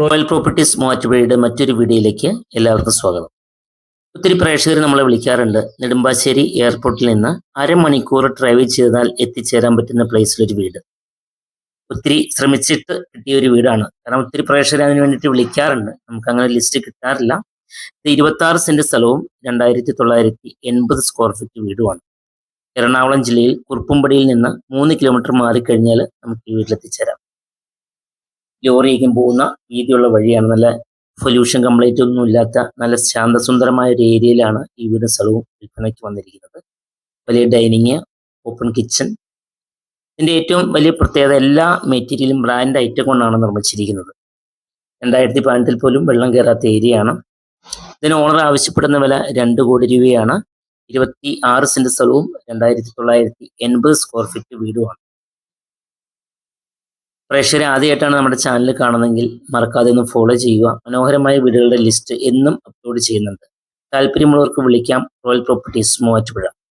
Royal properties മൂവാറ്റുപുഴയുടെ മറ്റൊരു വീഡിയോയിലേക്ക് എല്ലാവർക്കും സ്വാഗതം. ഒത്തിരി പ്രേക്ഷകർ നമ്മളെ വിളിക്കാറുണ്ട്. നെടുമ്പാശ്ശേരി എയർപോർട്ടിൽ നിന്ന് അരമണിക്കൂർ ഡ്രൈവ് ചെയ്താൽ എത്തിച്ചേരാൻ പറ്റുന്ന പ്ലേസിലൊരു വീട്. ഒത്തിരി ശ്രമിച്ചിട്ട് കിട്ടിയ ഒരു വീടാണ്. കാരണം ഒത്തിരി പ്രേക്ഷകർ അതിന് വേണ്ടിയിട്ട് വിളിക്കാറുണ്ട്. നമുക്ക് അങ്ങനെ ലിസ്റ്റ് കിട്ടാറില്ല. ഇത് 26 സെന്റ് സ്ഥലവും 2980 സ്ക്വയർ ഫീറ്റ് വീടുമാണ്. എറണാകുളം ജില്ലയിൽ കുറുപ്പുംപടിയിൽ നിന്ന് 3 കിലോമീറ്റർ മാറിക്കഴിഞ്ഞാൽ നമുക്ക് ഈ വീട്ടിലെത്തിച്ചേരാം. ലോറിയേക്കും പോകുന്ന വീതിയുള്ള വഴിയാണ്. നല്ല പൊല്യൂഷൻ കംപ്ലീറ്റ് ഒന്നും ഇല്ലാത്ത നല്ല ശാന്തസുന്ദരമായ ഒരു ഏരിയയിലാണ് ഈ വീടും സ്ഥലവും വിൽപ്പനയ്ക്ക് വന്നിരിക്കുന്നത്. വലിയ ഡൈനിങ്, ഓപ്പൺ കിച്ചൺ. ഇതിൻ്റെ ഏറ്റവും വലിയ പ്രത്യേകത എല്ലാ മെറ്റീരിയലും ബ്രാൻഡ് ഐറ്റം കൊണ്ടാണ് നിർമ്മിച്ചിരിക്കുന്നത്. 2018 പോലും വെള്ളം കയറാത്ത ഏരിയയാണ്. ഇതിന് ഓണർ ആവശ്യപ്പെടുന്ന വില 2 കോടി രൂപയാണ്. 26 സെന്റ് സ്ഥലവും 2980 സ്ക്വയർ ഫീറ്റ് വീടുമാണ്. പ്രേക്ഷകരെ ആദ്യമായിട്ടാണ് നമ്മുടെ ചാനൽ കാണുന്നതെങ്കിൽ മറക്കാതെ ഒന്ന് ഫോളോ ചെയ്യുക. മനോഹരമായ വീടുകളുടെ ലിസ്റ്റ് എന്നും അപ്ലോഡ് ചെയ്യുന്നുണ്ട്. താല്പര്യമുള്ളവർക്ക് വിളിക്കാം. Royal properties Muvattupuzha.